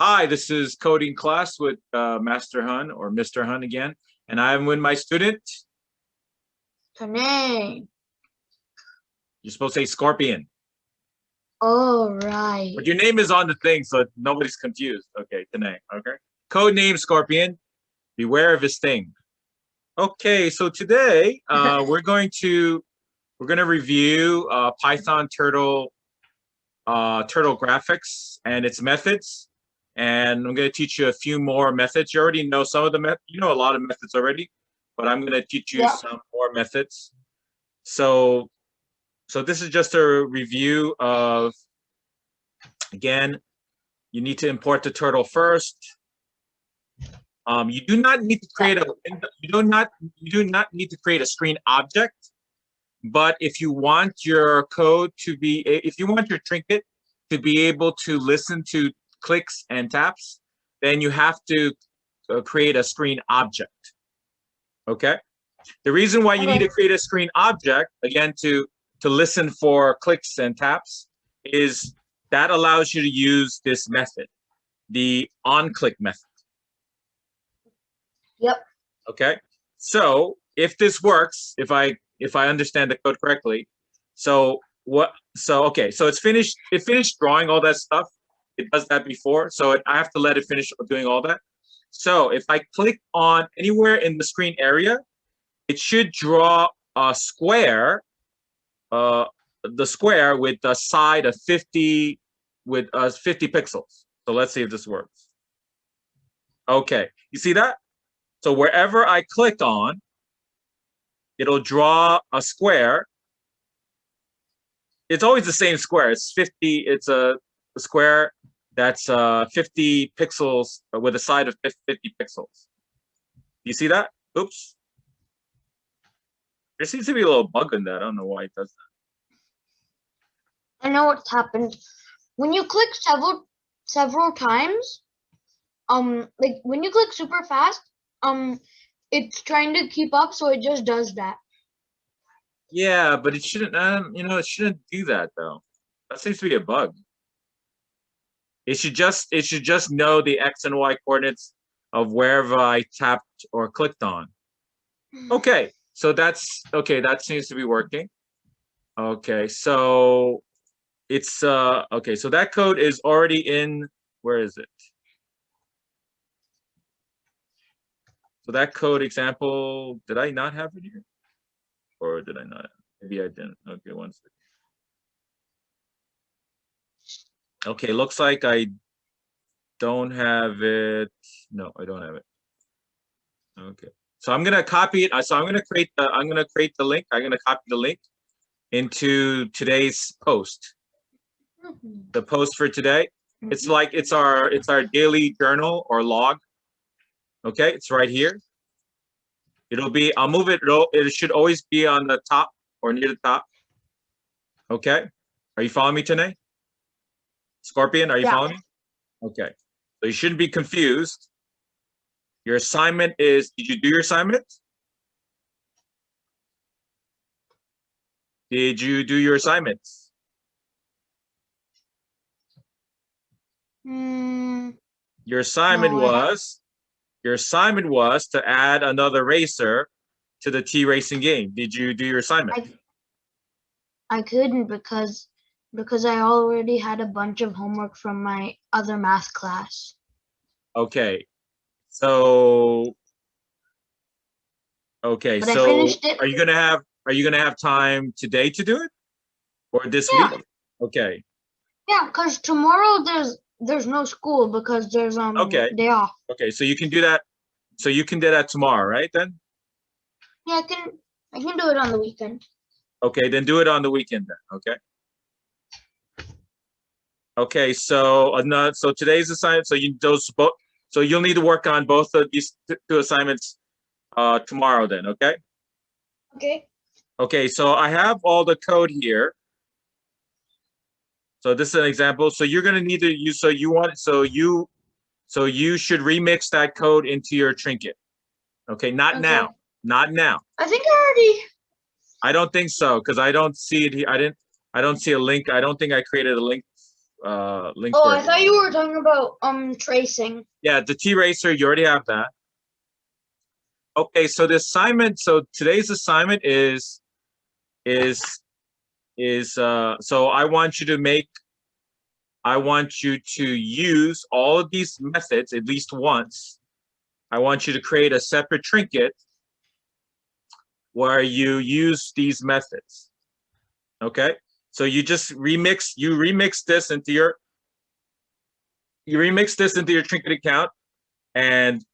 Hi, this is coding class with Master Hun or Mr. Hun again, and I'm with my student. Tanae. You're supposed to say Scorpion, All right. but your name is on the thing, so nobody's confused. Okay, Tanae. Okay. Code name Scorpion. Beware of his sting. Okay, so today we're going to review Python turtle graphics and its methods. And I'm going to teach you a few more methods. You already know some of the methods. You know a lot of methods already, but I'm going to teach you some more methods. So this is just a review of, again, you need to import the turtle first. You do not need to create a screen object, but if you want your code to be, if you want your trinket to be able to listen to clicks and taps, then you have to create a screen object. Okay. The reason why you need to create a screen object, again, to listen for clicks and taps, is that allows you to use this method, the onclick method. Yep. Okay. So if this works, if I understand the code correctly, so it's finished. It finished drawing all that stuff. It does that before, so I have to let it finish doing all that. So if I click on anywhere in the screen area, it should draw a square, the square with a side of 50 with 50 pixels. So let's see if this works. Okay, you see that? So wherever I click on, it'll draw a square. It's always the same square. It's 50. It's a square that's 50 pixels with a side of 50 pixels. You see that? Oops. There seems to be a little bug in that. I don't know why it does that. I know what's happened. When you click several times, like when you click super fast, it's trying to keep up, so it just does that. Yeah, but it shouldn't. It shouldn't do that though. That seems to be a bug. It should just know the X and Y coordinates of wherever I tapped or clicked on. Okay, so that's okay. That seems to be working. Okay, so it's okay. So that code is already in. Where is it? So that code example, did I not have it here? Or did I not? Maybe I didn't. Okay, one second. Okay, looks like I don't have it. No, I don't have it. Okay, so I'm gonna copy it. So I'm gonna create the link. I'm gonna copy the link into today's post. The post for today. It's like it's our daily journal or log. Okay, it's right here. It'll be. I'll move it. It should always be on the top or near the top. Okay, are you following me today? Scorpion, are you following me? Okay, so you shouldn't be confused. Your assignment is, did you do your assignment? Did you do your assignments? Your assignment was to add another racer to the T racing game. Did you do your assignment? I couldn't because I already had a bunch of homework from my other math class. Okay. So okay, but so I finished it. Are you gonna have time today to do it? Or this week? Okay. Yeah, because tomorrow there's no school because there's day off. Okay, so you can do that. So you can do that tomorrow, right? Then. Yeah, I can do it on the weekend. Okay, then do it on the weekend then. Okay. Okay, so today's assignment. So you'll need to work on both of these two assignments tomorrow. Then, okay. Okay. Okay, so I have all the code here. So this is an example. So you're gonna need to use. So you should remix that code into your trinket. Okay, not now. Not now. I think I already. I don't think so because I don't see it here. I don't see a link. I don't think I created a link link. Oh, for I it. thought you were talking about tracing. Yeah, the T-Racer, you already have that. Okay, so the assignment, so today's assignment is so I want you to use all of these methods at least once. I want you to create a separate trinket where you use these methods. Okay, so you just remix this into your trinket account, and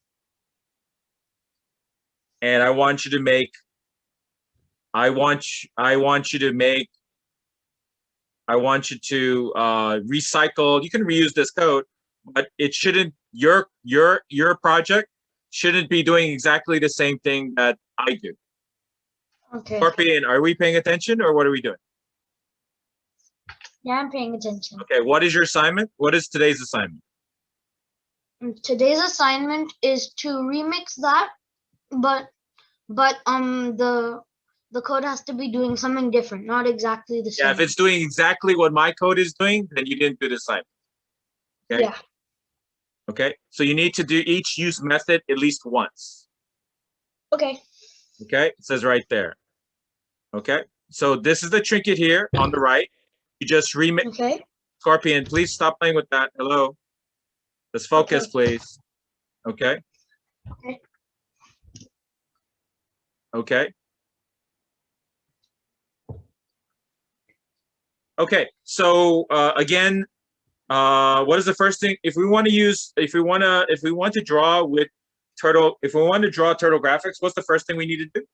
I want you to make recycle. You can reuse this code, but it shouldn't. Your project shouldn't be doing exactly the same thing that I do. Okay. Scorpion, are we paying attention, or what are we doing? Yeah, I'm paying attention. Okay, what is your assignment? What is today's assignment? Today's assignment is to remix that, but the code has to be doing something different, not exactly the same. Yeah, if it's doing exactly what my code is doing, then you didn't do the assignment. Okay? Yeah. Okay, so you need to do each use method at least once. Okay. Okay, it says right there. Okay, so this is the trinket here on the right. You just remix. Okay. Scorpion, please stop playing with that. Hello. Let's focus, Okay. please. Okay. Okay. Okay. Okay, so again, what is the first thing? If we want to draw with turtle, if we want to draw turtle graphics, what's the first thing we need to do?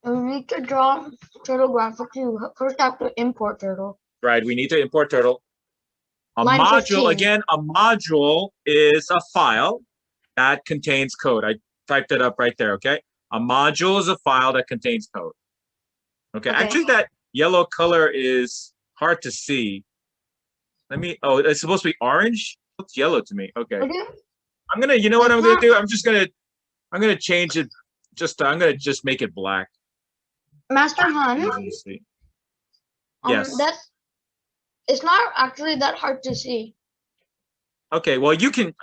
We need to draw turtle graphics. You first have to import turtle. Right, we need to import turtle. A Line module, 15. again, a module is a file that contains code. I typed it up right there, okay? A module is a file that contains code. Okay, actually that yellow color is hard to see. Oh, it's supposed to be orange? It looks yellow to me. Okay. You know what I'm gonna do? I'm gonna change it. I'm gonna just make it black. Master Han. Easy to see. Yes. It's not actually that hard to see. Okay, well you can,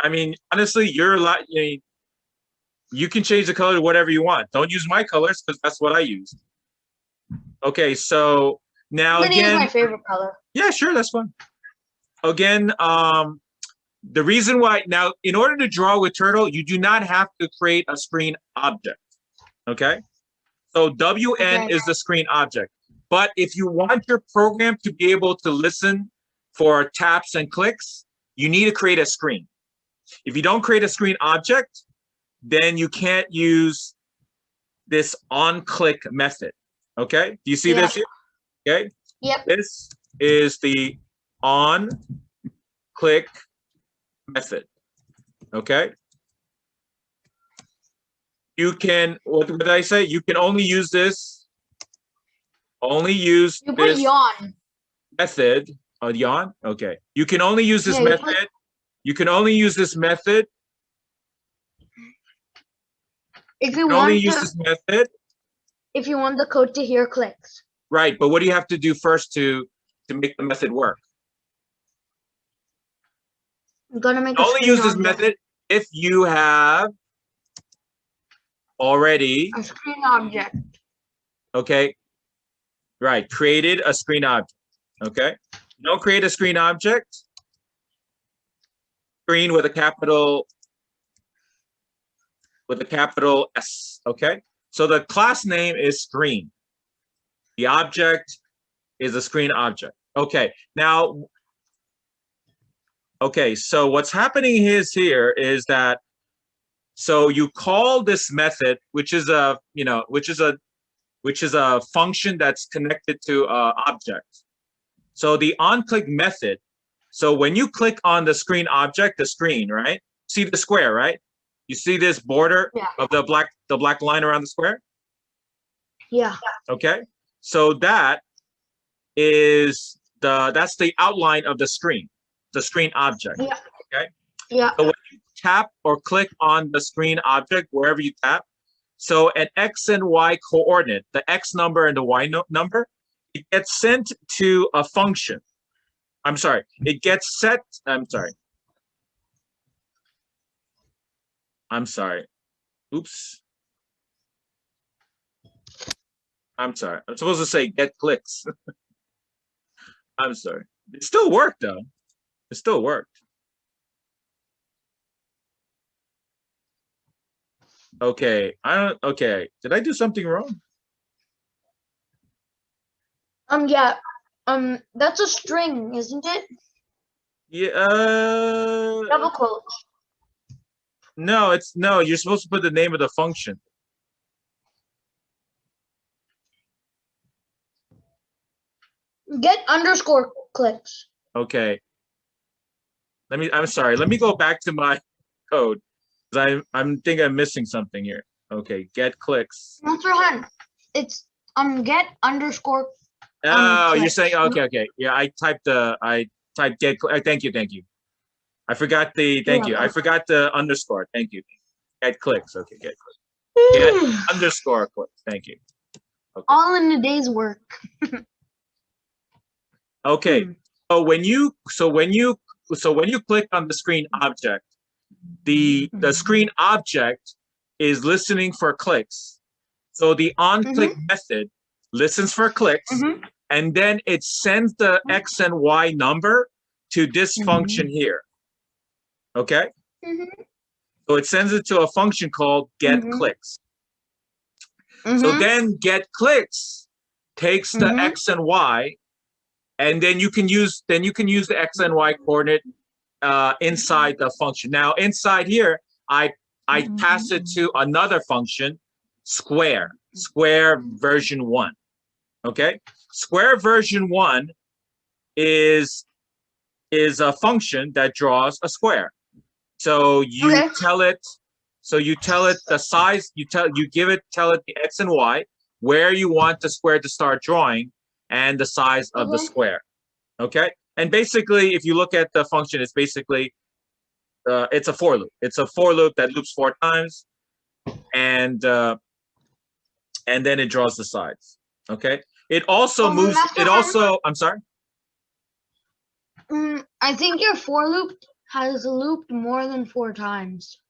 honestly, you're a lot, you can change the color to whatever you want. Don't use my colors because that's what I use. Okay, so now I'm gonna again, use my favorite color. Yeah, sure, that's fine. Again, the reason why, now, in order to draw with turtle, you do not have to create a screen object, okay? So WN is the screen object. But if you want your program to be able to listen for taps and clicks, you need to create a screen. If you don't create a screen object, then you can't use this onclick method, okay? Do you see this here? Okay. Yep. This is the onclick method. Okay. You can, what did I say? You can only use this. Only use you this put yawn. method. Oh, yawn? Okay. You can only use this method. You can only use this method. If you want this method. If you want the code to hear clicks. Right, but what do you have to do first to make the method work? I'm gonna make only use this method if you have already a screen object. Okay. Right, created a screen object. Okay. Don't create a screen object. Screen with a capital S. Okay. So the class name is screen. The object is a screen object. Okay. Now, okay, so what's happening here is that, so you call this method, which is a function that's connected to object. So the onclick method, so when you click on the screen object, the screen, right? See the square, right? You see this border of the black line around the square? Yeah. Okay. So that is that's the outline of the screen object. Yeah. Okay. Yeah. So when you tap or click on the screen object, wherever you tap, so an X and Y coordinate, the X number and the Y number, it gets sent to a function. I'm sorry, it gets set. I'm sorry. Oops. I'm sorry. I'm supposed to say get clicks. I'm sorry. It still worked though. It still worked. Okay. Okay. Did I do something wrong? Yeah. That's a string, isn't it? Yeah. Double quotes. No, no. You're supposed to put the name of the function. Get underscore clicks. Okay. I'm sorry. Let me go back to my code because I'm think I'm missing something here. Okay. Get clicks. Mr. Hunt, it's get underscore. Oh, you're clicks. saying okay. Yeah, I typed get. Thank you. I forgot the thank you. I forgot the underscore. Thank you. Get clicks. Okay, get clicks. Get underscore clicks. Thank you. Okay. All in a day's work. Okay. So when you click on the screen object, the screen object is listening for clicks. So the onclick method listens for clicks, and then it sends the X and Y number to this function here. Okay? So it sends it to a function called get clicks. So then get clicks takes the X and Y, and then you can use the X and Y coordinate inside the function. Now inside here, I pass it to another function, square version 1. Okay, square version 1 is a function that draws a square. So you tell it the size, tell it the X and Y, where you want the square to start drawing, and the size of the square. Okay, and basically if you look at the function, it's basically it's a for loop. It's a for loop that loops 4 times, and then it draws the sides. Okay, it also moves. It also. I'm sorry. I think your for loop has looped more than 4 times.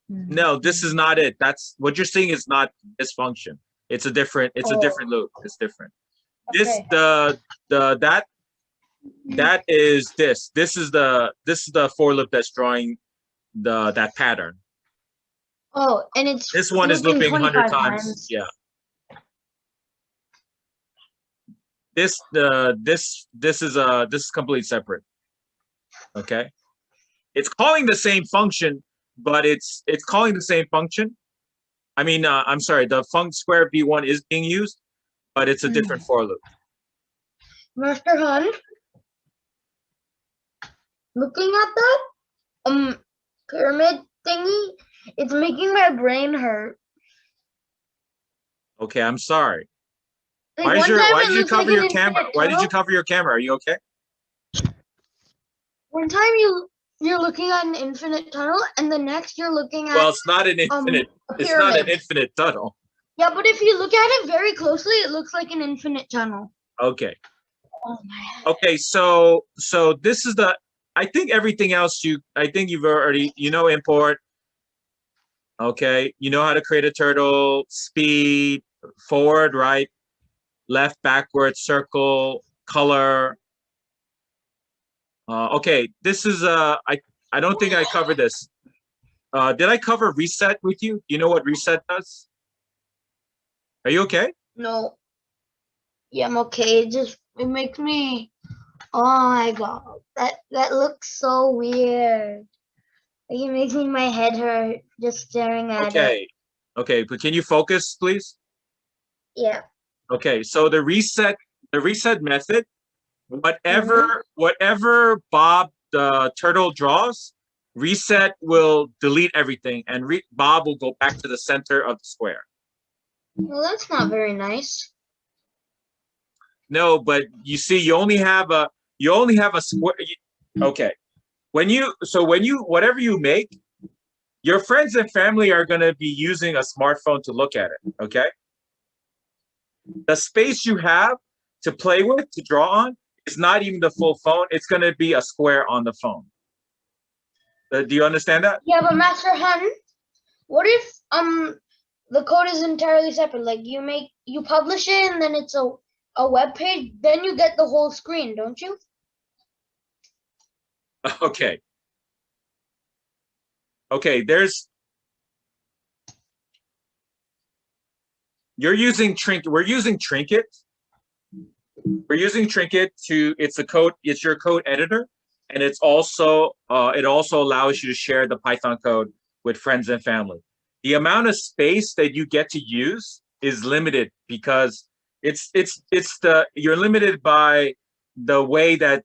No, this is not it. That's what you're seeing is not this function. It's a different. It's a different loop. It's different. This that is this. This is the for loop that's drawing that pattern. Oh, and it's this one is looping 100 times. Yeah. This is completely separate. Okay. It's calling the same function, but it's calling the same function. I mean, I'm sorry, the func square v1 is being used, but it's a different for loop. Master Hunt, looking at that pyramid thingy, it's making my brain hurt. Okay, I'm sorry. Like why did you cover your camera? Why did you cover your camera? Are you okay? One time you're looking at an infinite tunnel, and the next you're looking at it's not an infinite. It's not an infinite tunnel. Yeah, but if you look at it very closely, it looks like an infinite tunnel. Okay. Oh my. Okay, so this is the. I think everything else I think you've already import. Okay, you know how to create a turtle, speed, forward, right, left, backward, circle, color. Okay, this is I don't think I covered this. Did I cover reset with you? Do you know what reset does? Are you okay? No. Yeah, I'm okay. It makes me. Oh my god, that looks so weird. Like, it makes my head hurt just staring at it. Okay, but can you focus, please? Yeah. Okay, so the reset method, whatever Bob the turtle draws, reset will delete everything, and Bob will go back to the center of the square. Well, that's not very nice. No, but you see, you only have a square. Okay, whatever you make, your friends and family are going to be using a smartphone to look at it. Okay. the space you have to play with, to draw on, is not even the full phone. It's going to be a square on the phone. Do you understand that? Yeah, but Master Hun, what if the code is entirely separate? Like you publish it and then it's a web page, then you get the whole screen, don't you? Okay. Okay, we're using Trinket. We're using Trinket it's your code editor, and it also allows you to share the Python code with friends and family. The amount of space that you get to use is limited because you're limited by the way that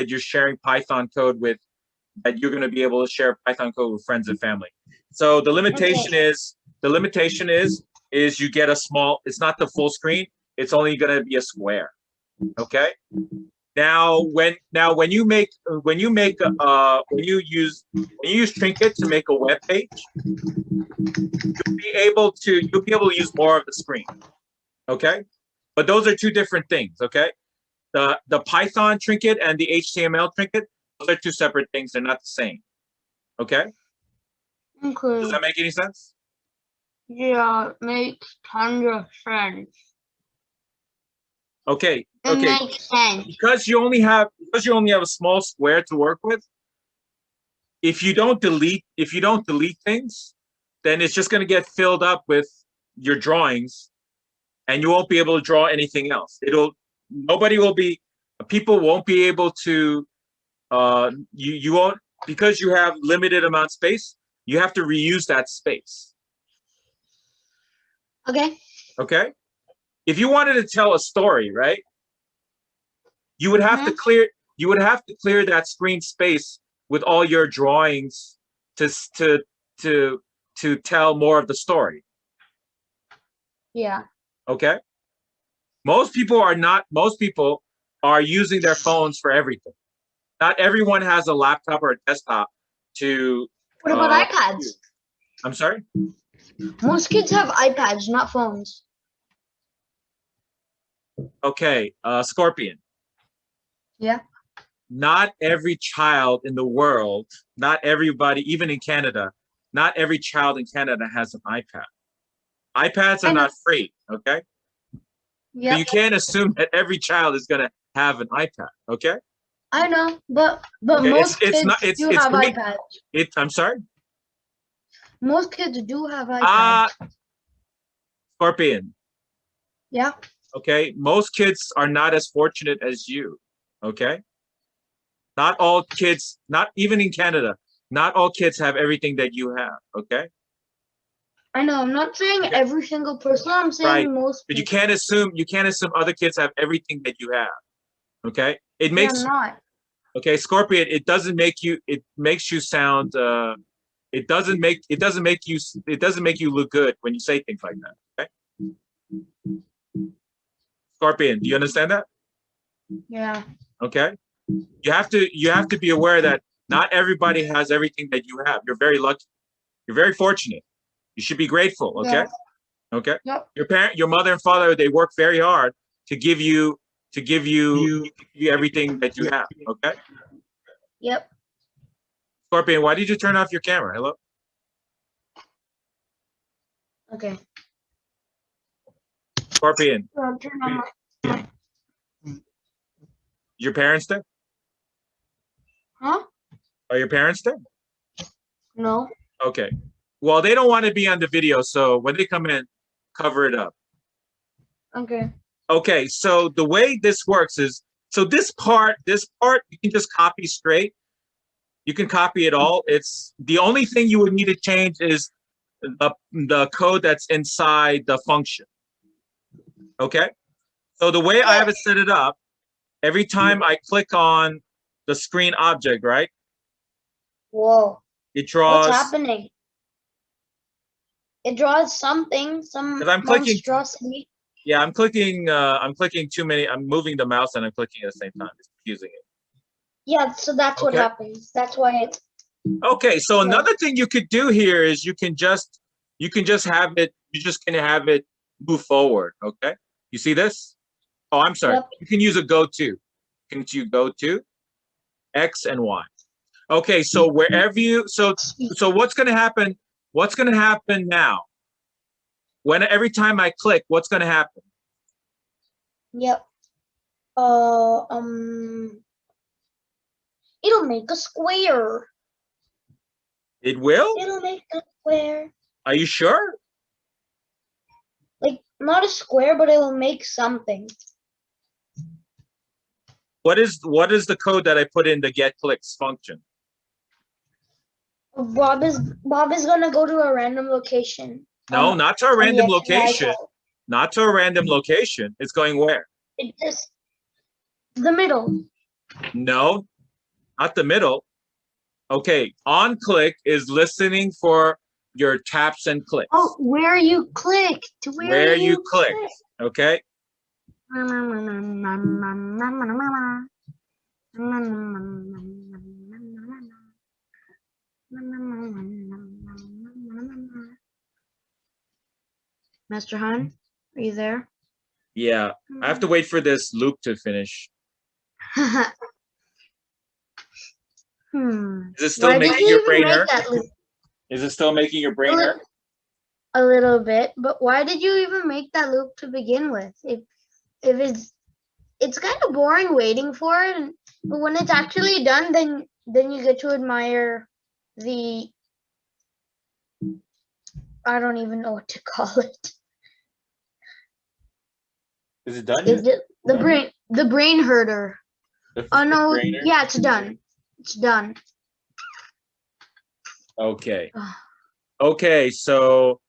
you're sharing Python code with, that you're going to be able to share Python code with friends and family. So the limitation is you get a small, it's not the full screen, it's only going to be a square. Okay. Now when you use Trinket to make a web page, you'll be able to use more of the screen. Okay. But those are two different things. Okay. The Python Trinket and the HTML Trinket, those are two separate things. They're not the same. Okay. Okay. Does that make any sense? Yeah, it makes tons of sense. Okay. It Okay. makes sense. Because you only have a small square to work with, if you don't delete things, then it's just going to get filled up with your drawings, and you won't be able to draw anything else. People won't be able to, you won't, because you have limited amount of space, you have to reuse that space. Okay. Okay. If you wanted to tell a story, right, you would have to clear that screen space with all your drawings to tell more of the story. Yeah. Okay. Most people are using their phones for everything. Not everyone has a laptop or a desktop to. What about iPads? I'm sorry? Most kids have iPads, not phones. Okay, Scorpion. Yeah. Not every child in the world, not everybody, even in Canada, not every child in Canada has an iPad. iPads are not free, okay? Yeah. So you can't assume that every child is going to have an iPad, okay? I know, but Okay, most kids do have iPads. I'm sorry? Most kids do have iPads. Scorpion. Yeah. Okay, most kids are not as fortunate as you, okay? Not all kids, not even in Canada, not all kids have everything that you have, okay? I know, I'm not saying every single person, I'm saying most people. But you can't assume other kids have everything that you have, okay? It makes, not. Okay, Scorpion, it makes you sound, it doesn't make you look good when you say things like that, okay? Scorpion, do you understand that? Yeah. Okay. You have to be aware that not everybody has everything that you have. You're very lucky. You're very fortunate. You should be grateful. Okay. Yeah. Okay. Yep. Your mother and father, they work very hard to give you everything that you have. Okay. Yep. Scorpion, why did you turn off your camera? Hello. Okay. Scorpion. I'll turn on my... Your parents there? Huh? Are your parents there? No. Okay. Well, they don't want to be on the video, so when they come in, cover it up. Okay. Okay, so the way this works is, so this part you can just copy straight. You can copy it all. It's the only thing you would need to change is the code that's inside the function. Okay? So the way I have it set it up, every time I click on the screen object, right? Whoa. It draws. What's happening? It draws something, some monstrosity. Yeah, I'm clicking too many. I'm moving the mouse and I'm clicking at the same time. It's confusing it. Yeah, so that's what happens. That's why it. Okay, so another thing you could do here is you can just have it. You just can have it move forward. Okay, You see this? Oh, I'm sorry. Yep. You can use a go to. Can you go to X and Y? Okay, so wherever you so what's going to happen? What's going to happen now? When every time I click, what's going to happen? Yep. It'll make a square. It will? It'll make a square. Are you sure? Like, not a square, but it will make something. What is the code that I put in the get clicks function? Bob is gonna go to a random location. No, not to a on the random X and Y location. code. Not to a random location. It's going where? It just the middle. No, not the middle. Okay, on click is listening for your taps and clicks. Oh, where you clicked. Where you click. Okay. Master Han, are you there? Yeah, I have to wait for this loop to finish. Is it still Why did making you your even brain make hurt? that loop? Is it still making your brain hurt? A little bit, but why did you even make that loop to begin with? If it's kind of boring waiting for it, but when it's actually done, then you get to admire the, I don't even know what to call it. Is it done? The brain herder. Oh no, Brainer? yeah, it's done. It's done. Okay. Okay, so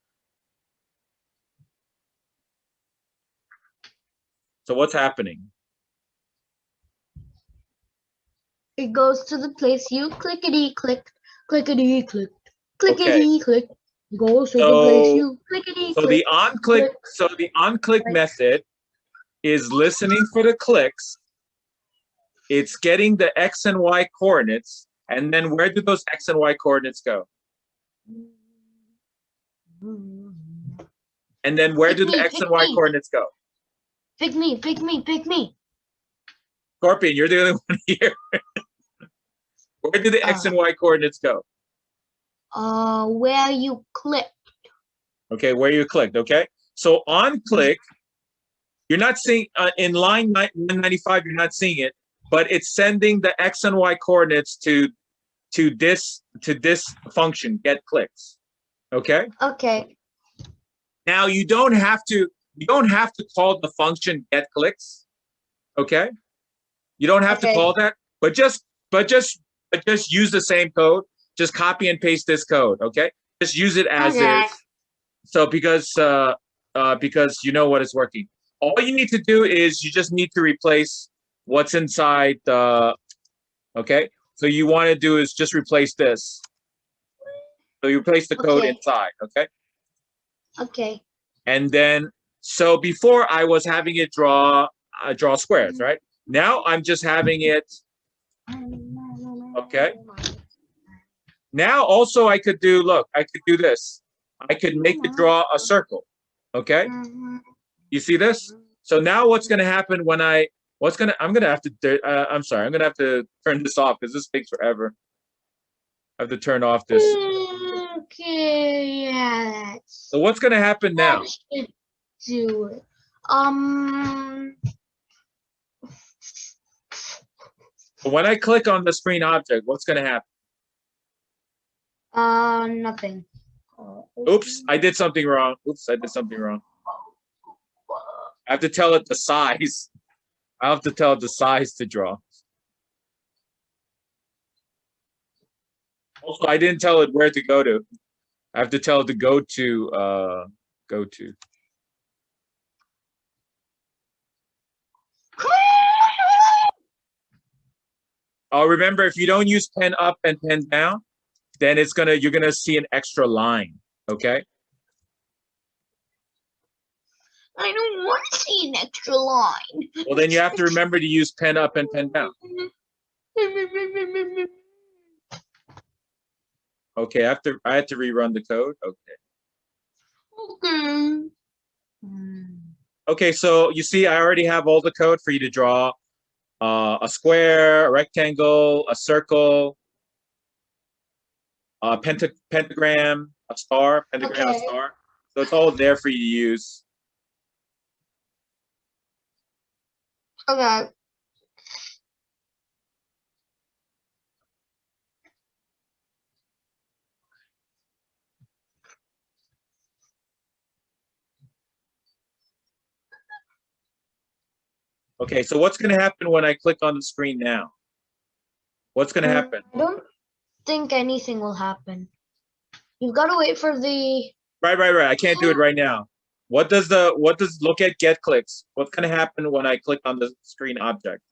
what's happening? It goes to the place you clickety click, clickety click, clickety click. It goes to the place you clickety So click. the on click method is listening for the clicks. It's getting the X and Y coordinates, and then where do those X and Y coordinates go? And then where do the X and Y coordinates go? Pick me, pick me, pick me. Scorpion, you're the only one here. Where do the X and Y coordinates go? Where you click. Okay, where you clicked, okay? So on click, you're not seeing, in line 195, you're not seeing it, but it's sending the X and Y coordinates to this function, get clicks, okay? Okay. Now you don't have to call the function get clicks, okay? You don't have to call that, but just use the same code. Just copy and paste this code, okay? Just use it as is. So because you know what is working. All you need to do is you just need to replace what's inside the, okay? So you want to do is just replace this. So you replace the code inside, okay? Okay. And then, so before I was having it draw squares, right? Now I'm just having it, okay? Now also I could do, look, I could do this. I could make it draw a circle, okay? You see this? So now what's gonna happen when I'm gonna have to, I'm sorry, I'm gonna have to turn this off because this takes forever. I have to turn off this. Okay, yeah. So what's gonna happen now? Do it. When I click on the screen object, what's gonna happen? Nothing. Oops, I did something wrong. Oops, I did something wrong. I have to tell it the size. I have to tell it the size to draw. Also, I didn't tell it where to go to. I have to tell it to go to, go to. Oh, remember, if you don't use pen up and pen down, then you're gonna see an extra line, okay? I don't want to see an extra line. Well, then you have to remember to use pen up and pen down. Okay, I have to rerun the code. Okay. Okay. Okay, so you see, I already have all the code for you to draw a square, a rectangle, a circle, a pentagram, a star, pentagram, a Okay. star. So it's all there for you to use. Okay. Okay, so what's going to happen when I click on the screen now? What's going to happen? I don't think anything will happen. You've got to wait for the. Right. I can't do it right now. What does look at get clicks? What's going to happen when I click on the screen object?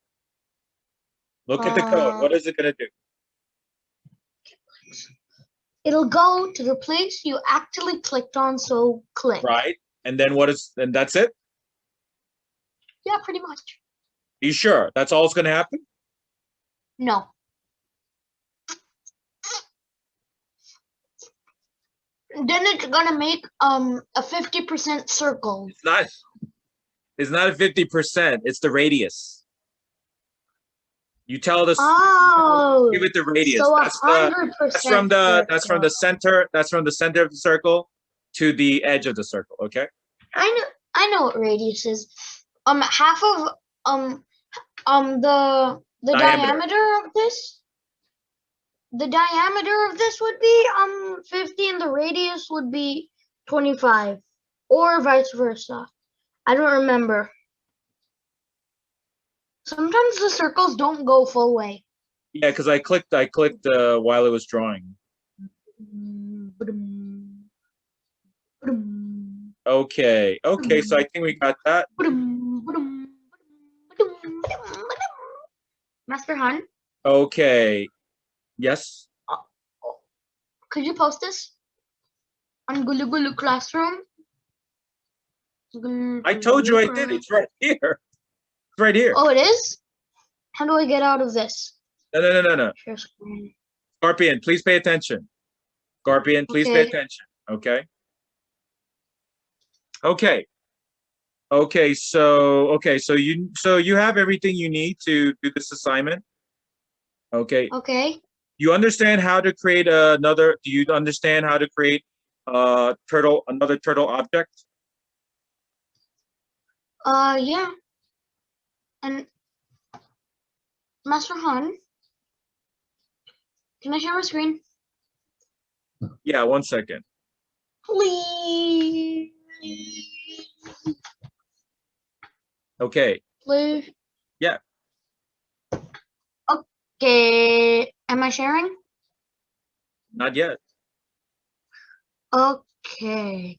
Look at the code. What is it going to do? It'll go to the place you actually clicked on, so click. Right. And then and that's it? Yeah, pretty much. Are you sure? That's all that's going to happen? No. Then it's gonna make a 50% circle. It's not a 50%. It's the radius. You tell this. Oh. Give it the radius. So 100%. That's from the center. That's from the center of the circle to the edge of the circle. Okay. I know what radius is. Half of the diameter of this. The diameter of this would be 50 and the radius would be 25, or vice versa. I don't remember. Sometimes the circles don't go full way. Yeah, because I clicked while it was drawing. Okay, so I think we got that. Master Han? Okay. Yes. Could you post this on Gulu Gulu Classroom? I told you I did. It's right here. It's right here. Oh, it is? How do I get out of this? No. Share screen. Scorpion, please pay attention. Scorpion, please pay attention. Okay. So you have everything you need to do this assignment. Okay. Okay. You understand how to create another? Do you understand how to create another turtle object? Yeah. And Master Han, can I share my screen? Yeah, 1 second. Please. Okay. Please. Yeah. Okay. Am I sharing? Not yet. Okay.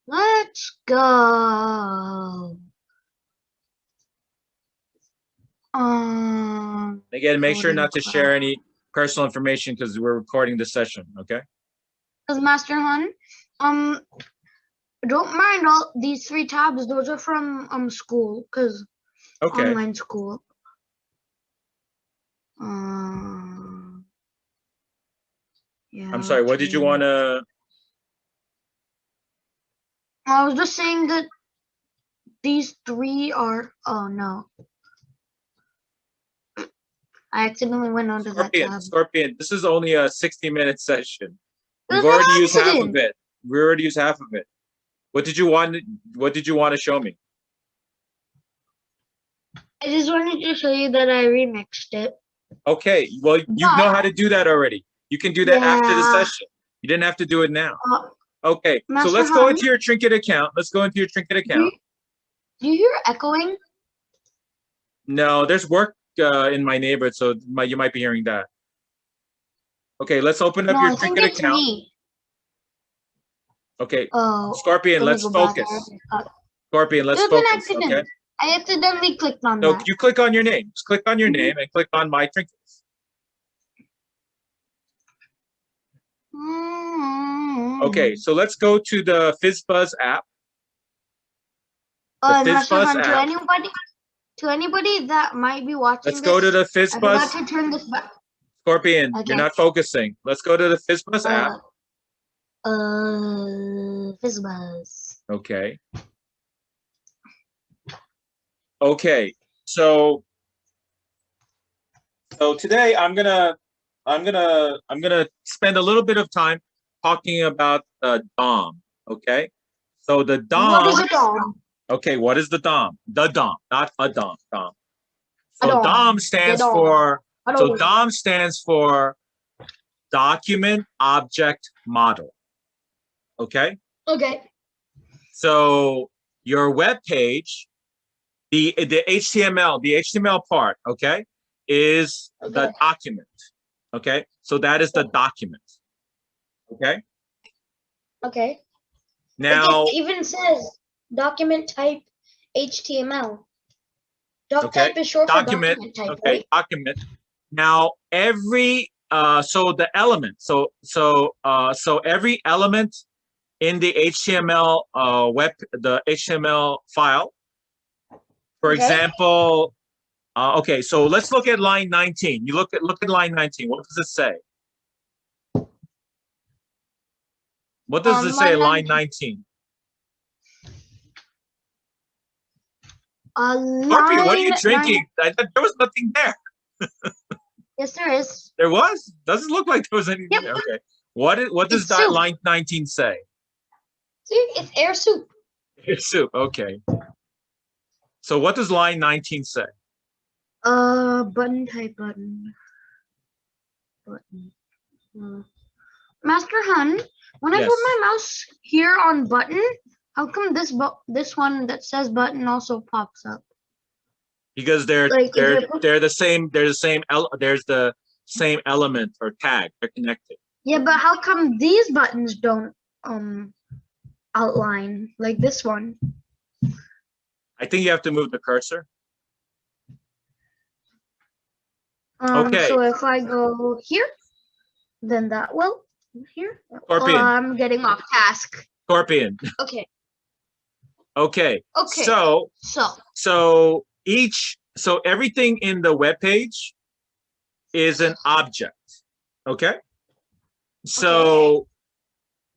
Let's go. Again, make sure not to share any personal information because we're recording the session, okay? Because Master Han, don't mind all these 3 tabs. Those are from school, because online school. Yeah. I'm sorry. What did you want to? I was just saying that these 3 are. Oh no. I accidentally went onto that tab. Scorpion, this is only a 60-minute session. We've already used half of it. We already used half of it. What did you want? What did you want to show me? I just wanted to show you that I remixed it. Okay. Well, you know how to do that already. You can do that after the session. You didn't have to do it now. Okay. So let's go into your Trinket account. Let's go into your Trinket account. Do you hear echoing? No, there's work in my neighborhood, so you might be hearing that. Okay, let's open up your Trinket account. Me. Okay, Scorpion, let's focus. Scorpion, let's focus. Okay. I accidentally clicked on that. No, you click on your name. Just click on your name and click on My Trinkets. Okay, so let's go to the Fizzbuzz app. To anybody that might be watching, let's go to the Fizzbuzz. I forgot to turn this back. Scorpion, you're not focusing. Let's go to the Fizzbuzz app. Fizzbuzz. Okay. Okay, so today I'm gonna spend a little bit of time talking about the DOM. Okay, so the DOM. What is a DOM? Okay, what is the DOM? The DOM, not a DOM. DOM. A So DOM. DOM stands The DOM. for. I don't So know. DOM stands for Document Object Model. Okay. Okay. So your web page, the HTML part, okay, is the document. Okay, so that is the document. Okay. Okay. Now, It even says document type HTML. Doc okay, type is short document. for document type, Okay, right? document. Now every so the element, so every element in the HTML the HTML file. For Okay. example, okay, so let's look at line 19. You look at line 19. What does it say? What does it say? Line 19. Harpy, what are you drinking? There was nothing there. Yes, there is. There was? Doesn't look like there was anything Yep. there. Okay. What does that line 19 say? See, it's air soup. Air soup. Okay. So what does line 19 say? Button type button. Master Hun, when I Yes. put my mouse here on button, how come this one that says button also pops up? Because they're the same. There's the same element or tag. They're connected. Yeah, but how come these buttons don't outline like this one? I think you have to move the cursor. Okay. So if I go here, then that will here. Scorpion. I'm getting off task. Scorpion. Okay. Okay. Okay. So everything in the web page is an object. Okay. So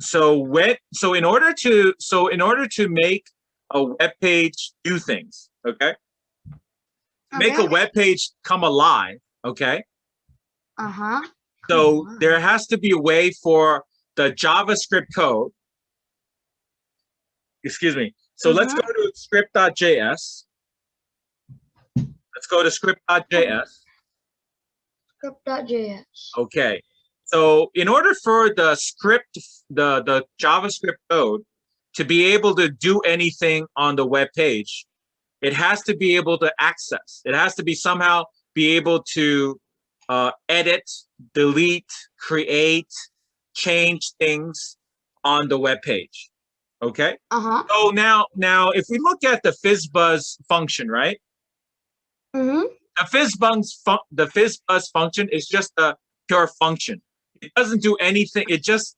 in order to make a web page do things, okay? Make a web page come alive, okay? So there has to be a way for the JavaScript code. Excuse me. So let's go to script.js. Let's go to script.js. Script.js. Okay. So in order for the script, the JavaScript code to be able to do anything on the web page, it has to be able to access. It has to be somehow be able to edit, delete, create, change things on the web page. Okay. So now if we look at the Fizzbuzz function, right? The Fizzbuzz function is just a pure function. It doesn't do anything. It just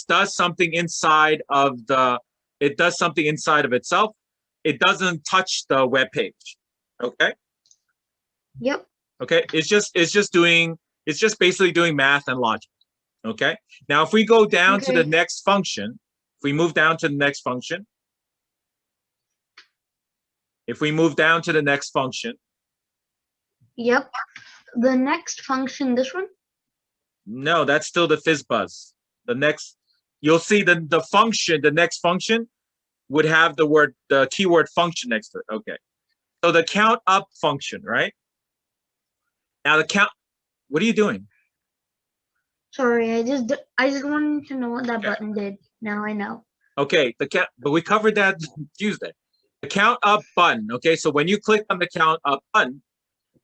does something inside of the. It does something inside of itself. It doesn't touch the web page. Okay. Yep. Okay. It's just basically doing math and logic. Okay. Now, if we go down to the next function, if we move down to the next function, Yep. The next function, this one? No, that's still the Fizzbuzz. The next, you'll see the function, the next function would have the keyword function next to it. Okay. So the countUp function, right? Now what are you doing? Sorry, I just wanted to know what that button did. Now I know. Okay, but we covered that Tuesday. The countUp button. Okay, so when you click on the countUp button,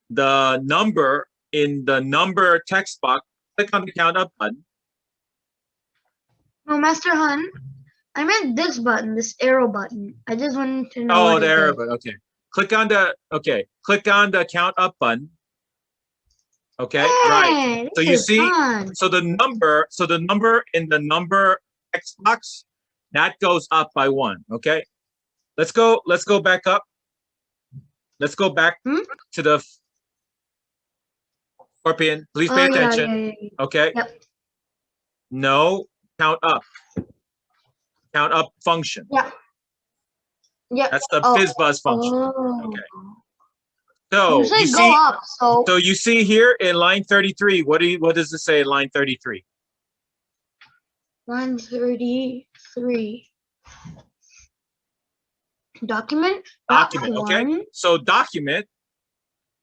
the number in the number text box, click on the countUp button. No, Master Hun, I meant this button, this arrow button. I just wanted to know. Oh, the arrow button. Okay. Click on the countUp button. Okay, right. So you see, so the number in the number text box, that goes up by 1. Okay. Let's go back up. Let's go back to the Scorpion. Please pay attention. Yeah. Okay. Yep. No, count up function. Yeah. Yeah. That's the Oh. Fizzbuzz function. Oh. Okay. So You say you go see, up, so so you see here in line 33, what does it say in line 33? line 33. Document. That Document, okay? one. So document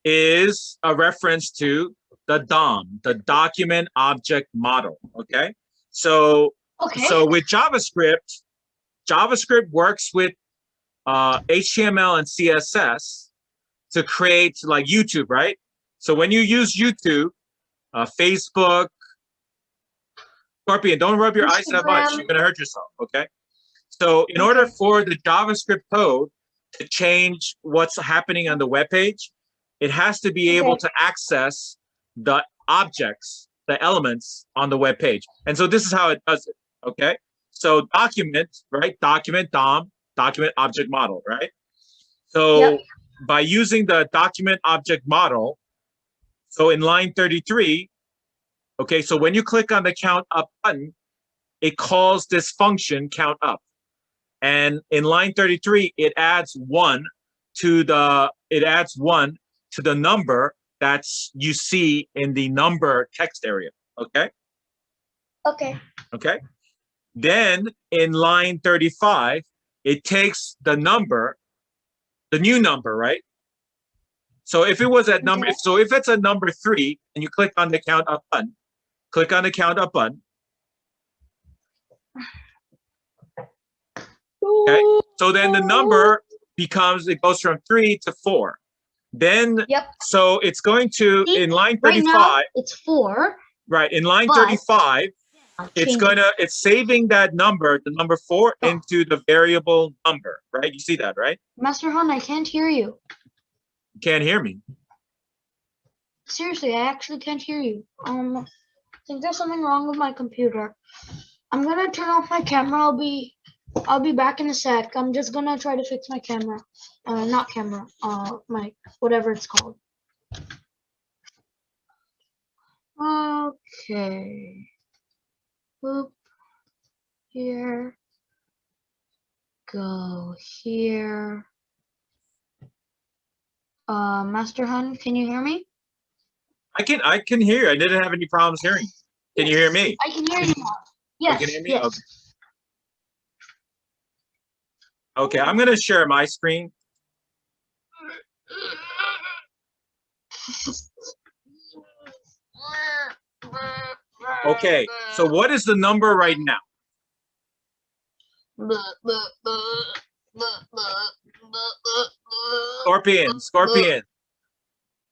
is a reference to the DOM, the document object model, okay? So Okay. with JavaScript, JavaScript works with HTML and CSS to create like YouTube, right? So when you use YouTube, Facebook, Scorpion, don't rub your eyes that much. Instagram. You're gonna hurt yourself, okay? So in order for the JavaScript code to change what's happening on the web page, it has to be able to access the objects, the elements on the web page. And so this is how it does it, okay? So document, right? Document, DOM, document object model, right? So by using the document object model, so in line 33, okay, so when you click on the countUp button, it calls this function countUp. And in line 33, it adds one to the number that's you see in the number text area. Okay. Okay. Okay. Then in line 35, it takes the number, the new number, right? So if it was at number, so if it's a number 3 and you click on the countUp button, click on the countUp button. Okay, so then the number becomes, it goes from 3 to 4. Then, so it's going to, in line 35, right now, it's 4. Right, in line 35, it's saving that number, the number 4, into the variable number, right? You see that, right? Master Han, I can't hear you. You can't hear me. Seriously, I actually can't hear you. I think there's something wrong with my computer. I'm gonna turn off my camera. I'll be back in a sec. I'm just gonna try to fix my camera. Not camera. My whatever it's called. Okay. Boop. Here. Go here. Master Han, can you hear me? I can hear you. I didn't have any problems hearing. Can you hear me? I can hear you now. Yes. You can hear me? Yes. Okay, I'm gonna share my screen. Okay, so what is the number right now? Scorpion.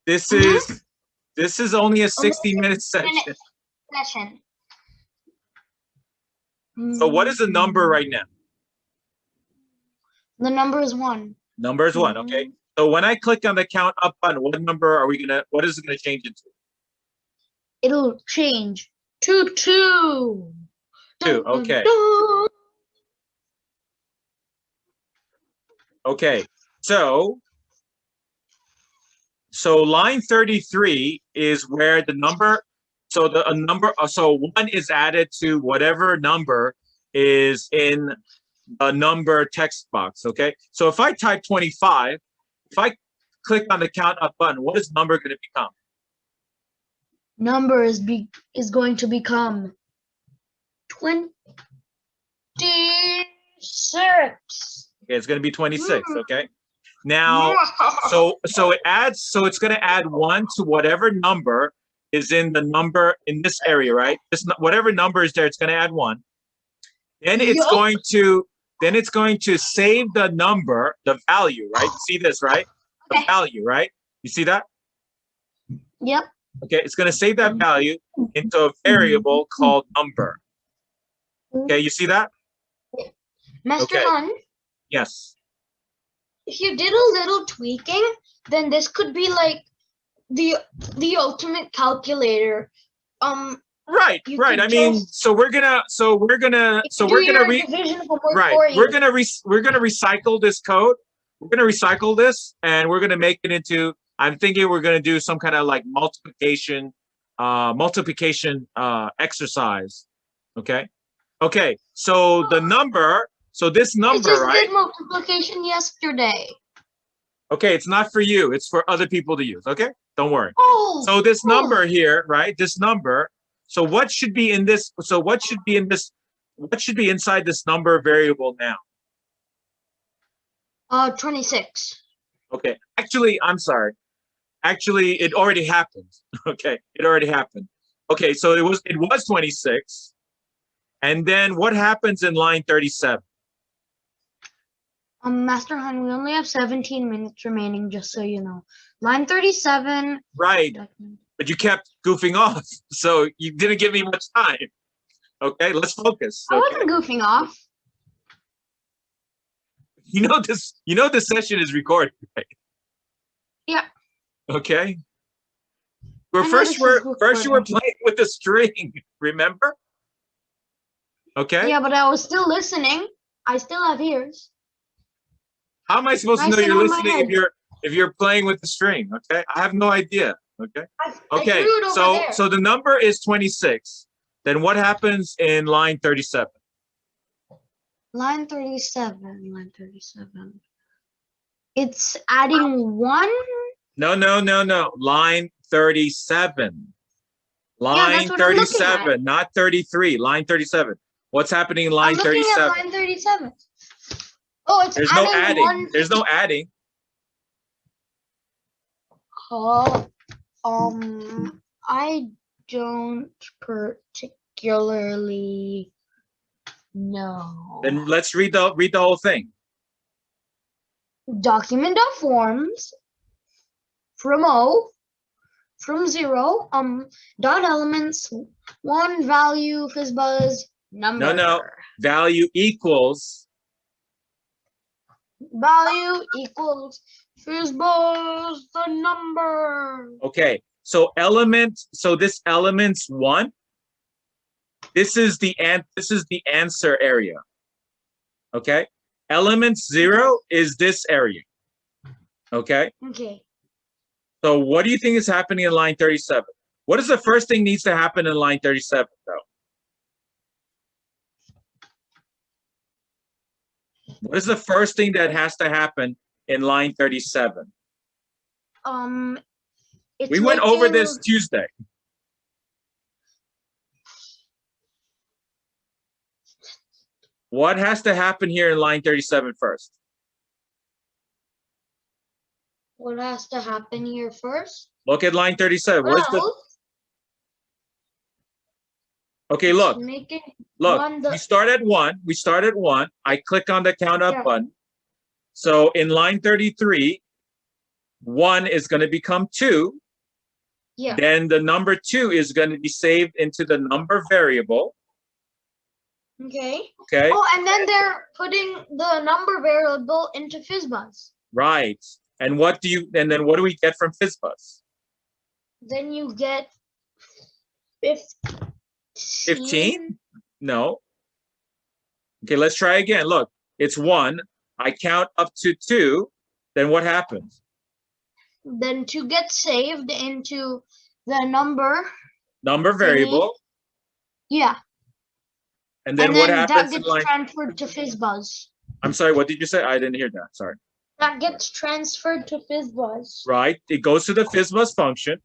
This is only a 60-minute session. So what is the number right now? The number is 1. Number is 1, okay. So when I click on the countUp button, what number what is it gonna change into? It'll change to 2. 2, okay. Okay, so line 33 is where the number, so 1 is added to whatever number is in a number text box, okay? So if I type 25, if I click on the countUp button, what is number going to become? Number is going to become 26. Okay, it's going to be 26, okay? Now, so it adds, so it's going to add 1 to whatever number is in the number in this area, right? Whatever number is there, it's going to add 1. Then it's going to save the number, the value, right? You see this, right? The value, right? You see that? Yep. Okay, it's going to save that value into a variable called number. Okay, you see that? Master Han? Yes. If you did a little tweaking, then this could be like the ultimate calculator. Right. I mean, we're gonna recycle this code. We're gonna recycle this, and we're gonna make it into. I'm thinking we're gonna do some kind of like multiplication exercise. Okay. Okay. So the number So this I number, just right? did multiplication yesterday. Okay, it's not for you. It's for other people to use. Okay, don't worry. Oh. So this oh. number here, right? This number. So what should be in this? So what should be in this? What should be inside this number variable now? 26. Okay, actually, I'm sorry. Actually, it already happened. Okay, it already happened. Okay, so it was 26. And then what happens in line 37? Master Han, we only have 17 minutes remaining, just so you know. Line 37. Right, but you kept goofing off, so you didn't give me much time. Okay, let's focus. I Okay? wasn't goofing off. You know this session is recorded, right? Yeah. Okay. I know First this you is were recorded. playing with the string, remember? Okay. Yeah, but I was still listening. I still have ears. How am I supposed to Nice know and you're on my listening head. if you're playing with the string? Okay, I have no idea. Okay. I Okay. threw it over So there. so the number is 26. Then what happens in line 37? Line 37. Line 37. It's adding 1. No. Line 37. Line that's what I'm looking 37, not 33. Line 37. What's happening in I'm line looking 37? at line 37. Oh, it's There's no adding adding. 1. There's no adding. Oh, I don't particularly know. Then let's read the whole thing. Document.forms from from 0 dot elements 1 value Fizzbuzz number. No. Value equals. Value equals Fizzbuzz the number. Okay. So this elements 1. This is the answer area. Okay. Elements 0 is this area. Okay. Okay. So what do you think is happening in line 37? What is the first thing needs to happen in line 37 though? What is the first thing that has to happen in line 37? We went over this Tuesday. What has to happen here in line 37 first? What has to happen here first? Look at line 37. Well, Okay, look. Look, we start at 1. We start at 1. I click on the count up button. So in line 33, 1 is going to become 2. Yeah. Then the number 2 is going to be saved into the number variable. Okay. Okay. Oh, and then they're putting the number variable into Fizzbuzz. Right. And what do we get from Fizzbuzz? Then you get 15. 15? No. Okay, let's try again. Look, it's 1. I count up to 2. Then what happens? Then 2 gets saved into the number variable. Yeah. And then what happens that gets transferred to Fizzbuzz. I'm sorry, what did you say? I didn't hear that. Sorry. That gets transferred to Fizzbuzz. Right. It goes to the Fizzbuzz function.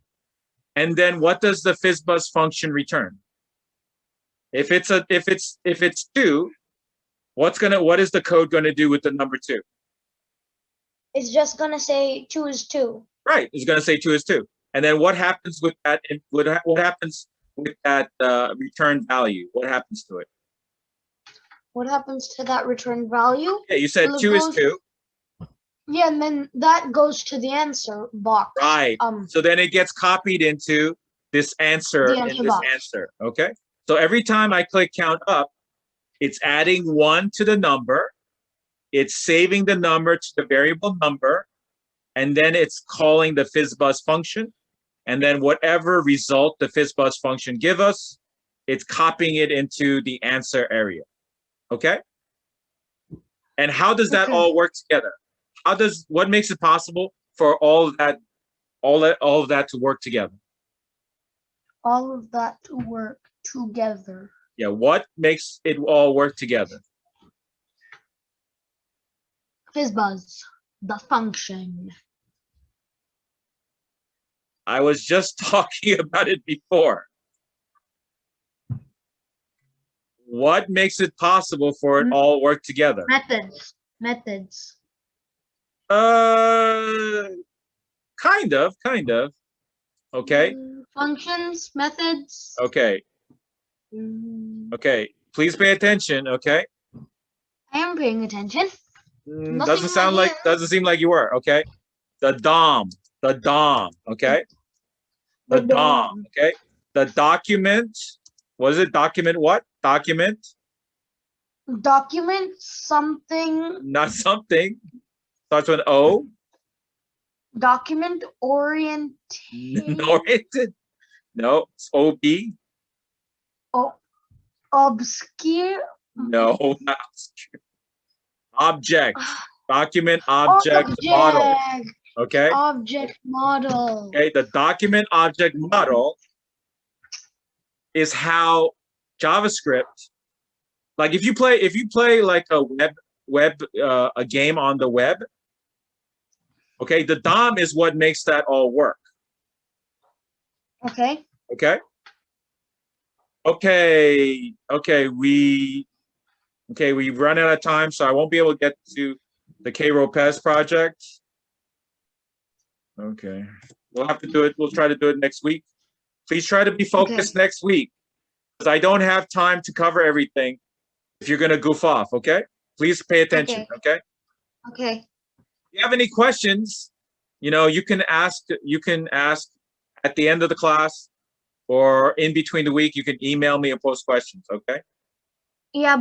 And then what does the Fizzbuzz function return? If it's 2, what is the code going to do with the number 2? It's just going to say 2 is 2. Right. It's going to say 2 is 2. And then what happens with that? What happens with that return value? What happens to it? What happens to that return value? Yeah, you said 2 is 2. Yeah, and then that goes to the answer box. Right. So then it gets copied into this answer answer. Okay. So every time I click count up, it's adding 1 to the number. It's saving the number to the variable number. And then it's calling the Fizzbuzz function. And then whatever result the Fizzbuzz function give us, it's copying it into the answer area. Okay. And how does that all work together? What makes it possible for all of that to work together? All of that to work together. Yeah, what makes it all work together? Fizzbuzz, the function. I was just talking about it before. What makes it possible for it all work together? Methods. Kind of. Okay. Functions, methods. Okay. Okay. Please pay attention. Okay. I am paying attention. Doesn't seem like you were. Okay. The DOM. Okay. The DOM. Okay. The document. Was it document what? Document something. Not something. Starts with O. Document oriented. Oriented. No. It's OB. Obscure. No, not obscure. Object. Document object model. Okay. Object model. Okay. The document object model is how JavaScript, like if you play like a a game on the web, okay, the DOM is what makes that all work. Okay. We've run out of time, so I won't be able to get to the K-Ropez project. Okay, we'll have to do it. We'll try to do it next week. Please try to be focused next week, because I don't have time to cover everything if you're gonna goof off, okay? Please pay attention, okay? Okay. If you have any questions, you know, you can ask at the end of the class or in between the week. You can email me and post questions, okay? Yeah,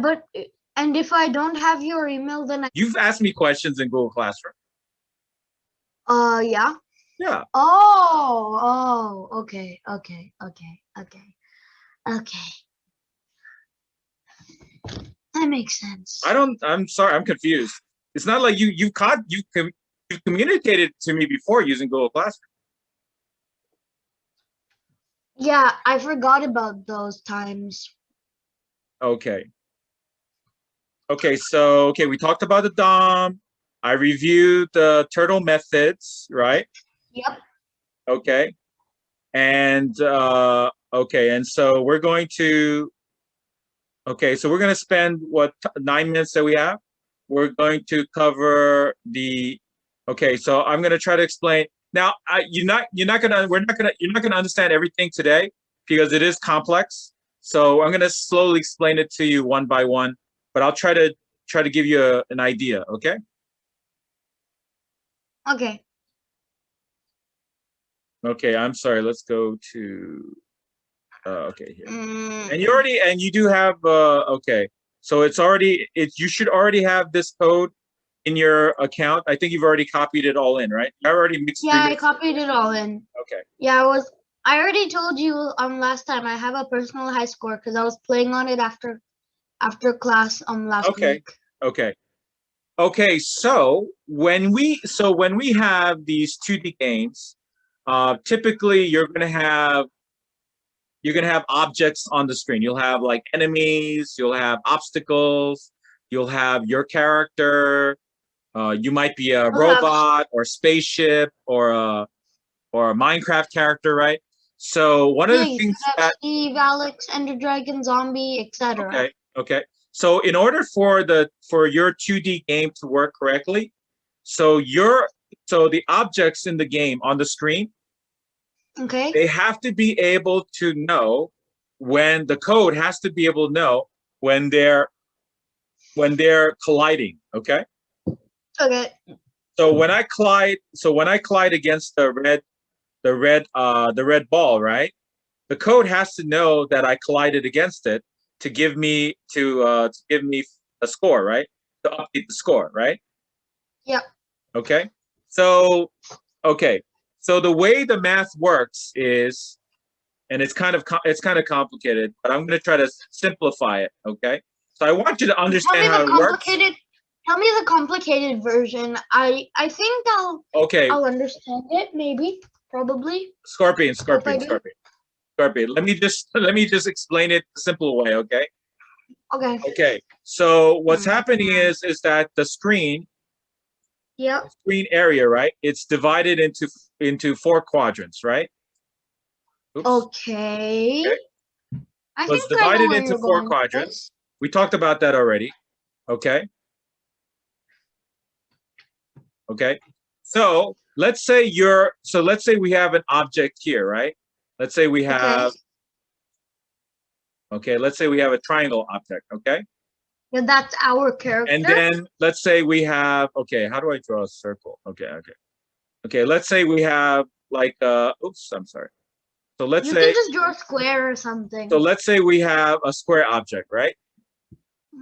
and if I don't have your email, then You've asked me questions in Google Classroom. Yeah. Yeah. Oh, okay. That makes sense. I'm sorry, I'm confused. It's not like you communicated to me before using Google Classroom. Yeah, I forgot about those times. Okay. So we talked about the DOM. I reviewed the turtle methods, right? Yep. Okay. And and so we're going to spend what 9 minutes that we have. We're going to cover the so I'm going to try to explain. Now, you're not going to understand everything today because it is complex. So I'm going to slowly explain it to you one by one, but I'll try to give you an idea, okay? Okay, I'm sorry. Let's go to here. And you do have so you should already have this code in your account. I think you've already copied it all in, right? You already mixed. Yeah, I copied it all in. Okay. Yeah, I already told you last time I have a personal high score because I was playing on it after class last week. Okay. So when we have these 2D games, typically you're gonna have objects on the screen. You'll have like enemies, you'll have obstacles, you'll have your character. You might be a robot or spaceship or a Minecraft character, right? So one of the things that Steve, Alex, Ender Dragon, Zombie, etc. Okay. So in order for your 2D game to work correctly, so the objects in the game on the screen, they have to be able to know when the code has to be able to know when they're colliding, okay? Okay. So when I collide against the red ball, right? The code has to know that I collided against it to give me a score, right? To update the score, right? Yep. Okay. So the way the math works is, and it's kind of complicated, but I'm going to try to simplify it. Okay. So I want you to understand how it works. Tell me the complicated version. I think I'll understand it. Maybe, probably. Scorpion. Let me just explain it the simple way. Okay. Okay. Okay. So what's happening is that the screen Yep. Green area, right? It's divided into 4 quadrants, right? Oops. Okay. Okay. I So it's think I know divided where into you're 4 going with quadrants. this. We talked about that already. Okay. Okay. So let's say we have an object here, right? Let's say we have, okay, let's say we have a triangle object, okay? Yeah, that's our character. And then let's say we have, okay, how do I draw a circle? Okay, okay. Okay, let's say we have like, oops, I'm sorry. So let's you say, can just draw a square or something. so let's say we have a square object, right?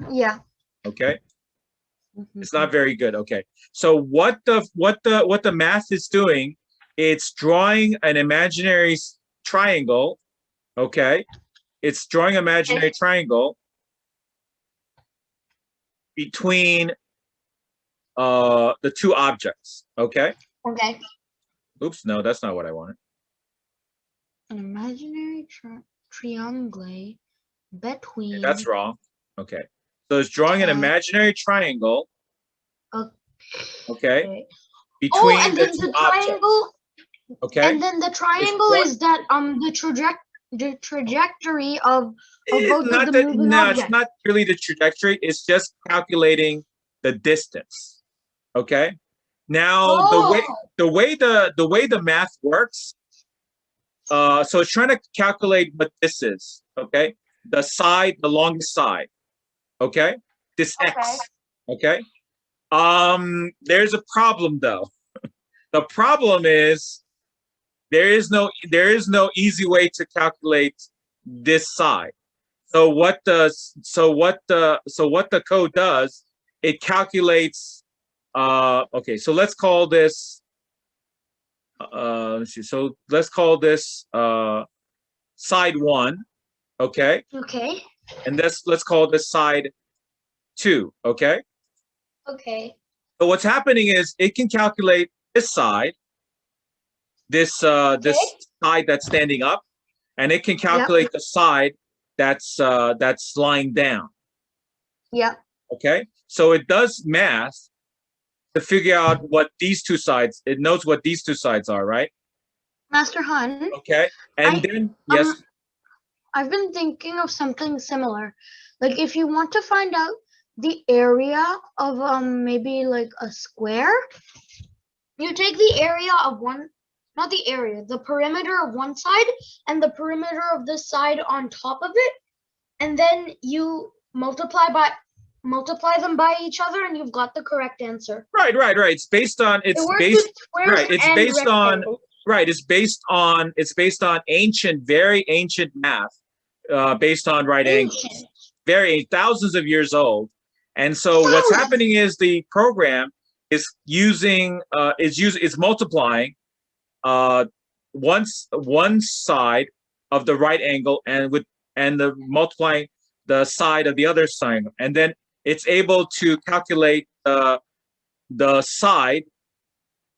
Yeah. Okay. It's not very good. Okay. So what the math is doing, it's drawing an imaginary triangle. Okay. It's drawing an imaginary triangle between the 2 objects. Okay. Okay. Oops, no, that's not what I wanted. An imaginary triangle between. Okay, that's wrong. Okay. So it's drawing an imaginary triangle. Okay. Between and the then 2 the triangle. objects. Okay. And then the triangle is that the trajectory of both not of the that, moving no, objects. it's not really the trajectory. It's just calculating the distance. Okay. Now the way the math works. So it's trying to calculate what this is. Okay. The longest side. Okay. This X. Okay. There's a problem though. The problem is there is no easy way to calculate this side. So what the code does, it calculates. Okay, so let's call this. Let's see. So let's call this side 1. Okay. Okay. And let's call this side 2. Okay. Okay. So what's happening is it can calculate this side, this side that's standing up, and it can calculate the side that's lying down. Yep. Okay, so it does math to figure out what these 2 sides. It knows what these 2 sides are, right? Master Hun. Okay, and then yes. I've been thinking of something similar. Like if you want to find out the area of maybe like a square, you take the area of one, not the area, the perimeter of one side and the perimeter of this side on top of it, and then you multiply them by each other, and you've got the correct answer. Right. It's based on very ancient math, based on right angles, very thousands of years old. And so what's happening is the program is multiplying one side of the right angle and multiplying the side of the other side, and then it's able to calculate the side,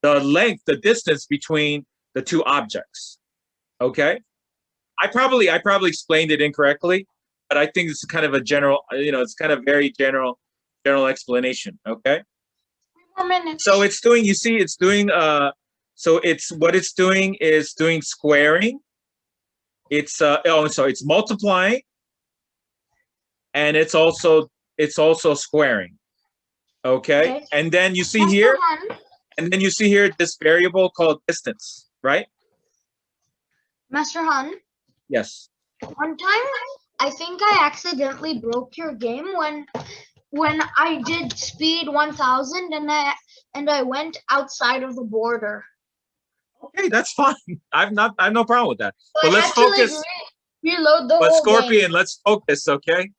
the length, the distance between the 2 objects. Okay, I probably explained it incorrectly, but I think it's kind of a general, it's kind of very general explanation. Okay. 3 more minutes. So it's doing, what it's doing is doing squaring. It's it's multiplying, and it's also squaring. Okay. And then you see here, this variable called distance, right? Master Han. Yes. One time, I think I accidentally broke your game when I did speed 1000 and I went outside of the border. Okay, that's fine. I have no problem with that. So but let's focus. Reload the whole Scorpion, game. let's focus, okay?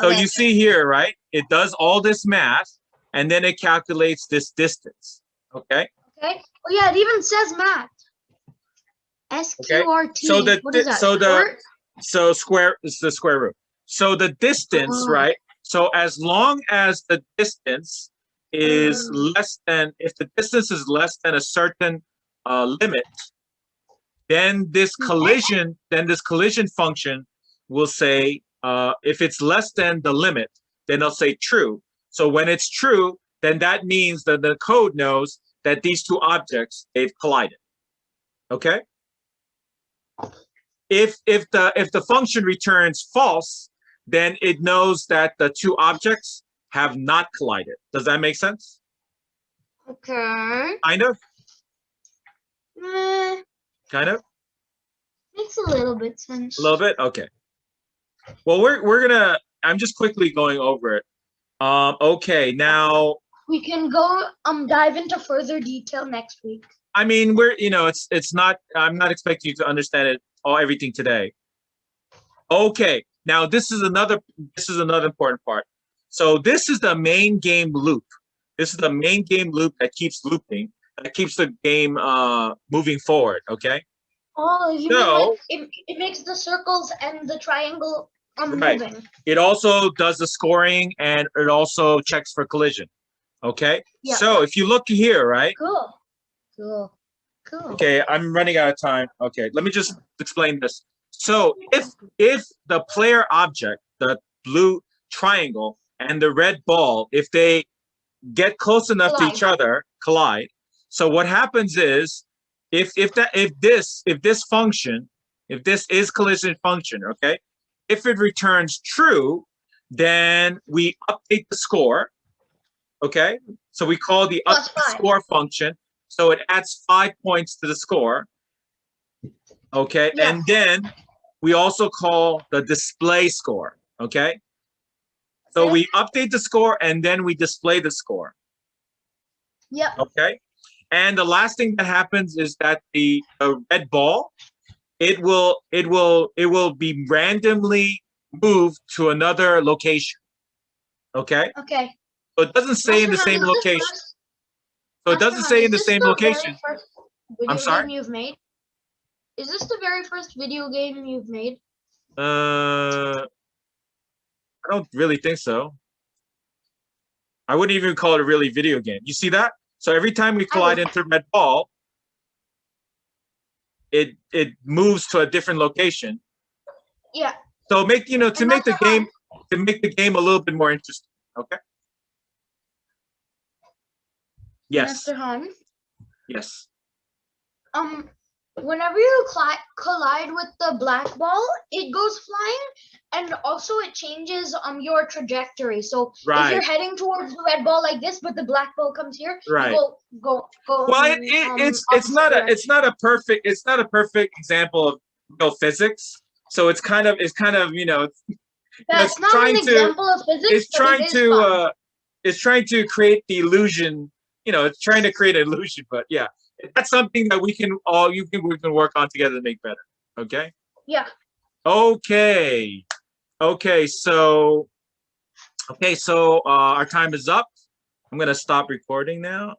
So you see here, right? It does all this math, and then it calculates this distance. Okay. Okay. Oh yeah, it even says math. SQRT. So what is that? It's the square root. So the distance, right? So as long as the distance is if the distance is less than a certain limit, then this collision function will say, if it's less than the limit, then they'll say true. So when it's true, then that means that the code knows that these two objects, they've collided. Okay? If the function returns false, then it knows that the two objects have not collided. Does that make sense? Okay. Kind of? Eh, Kind of? makes a little bit sense. A little bit? Okay. Well, we're gonna, I'm just quickly going over it. Okay, now, We can go dive into further detail next week. I mean, it's not, I'm not expecting you to understand it everything today. Okay, now this is another important part. So this is the main game loop. This is the main game loop that keeps looping, that keeps the game moving forward, okay? Oh, you mean So- like it makes the circles and the triangle Right. moving. It also does the scoring and it also checks for collision, okay? Yeah. So if you look here, right? Cool. Cool. Cool. Okay, I'm running out of time. Okay, let me just explain this. So if the player object, the blue triangle and the red ball, if they get close enough to each other, collide. So what happens is if this function, if this is collision function, okay, if it returns true, then we update the score. Okay, so we call the Plus update 5. score function. So it adds 5 points to the score. Okay, Yeah. and then we also call the display score. Okay, so Okay. we update the score and then we display the score. Yep. Okay, and the last thing that happens is that the red ball, it will be randomly moved to another location. Okay, Okay. so it doesn't stay in the Master Han, same is this location. first- So it Master doesn't Han, stay is in the this same very location. first I'm video sorry? game you've made? Is this the very first video game you've made? I don't really think so. I wouldn't even call it a really video game. You see that? So every time we collide into red ball, it moves to a different location. Yeah. So make to And make the Master Han, game a little bit more interesting. Okay. Yes. Master Han, Yes. whenever you collide with the black ball, it goes flying, and also it changes your trajectory. So if Right. you're heading towards the red ball like this, but the black ball comes here, Right. you go. Well, it's not a perfect example of real physics. So it's kind of That's not trying an to- example of physics. it's but trying it is fun. to it's trying to create the illusion. It's trying to create an illusion, but yeah, that's something that we can work on together to make better. Okay. Yeah. Okay. So our time is up. I'm gonna stop recording now.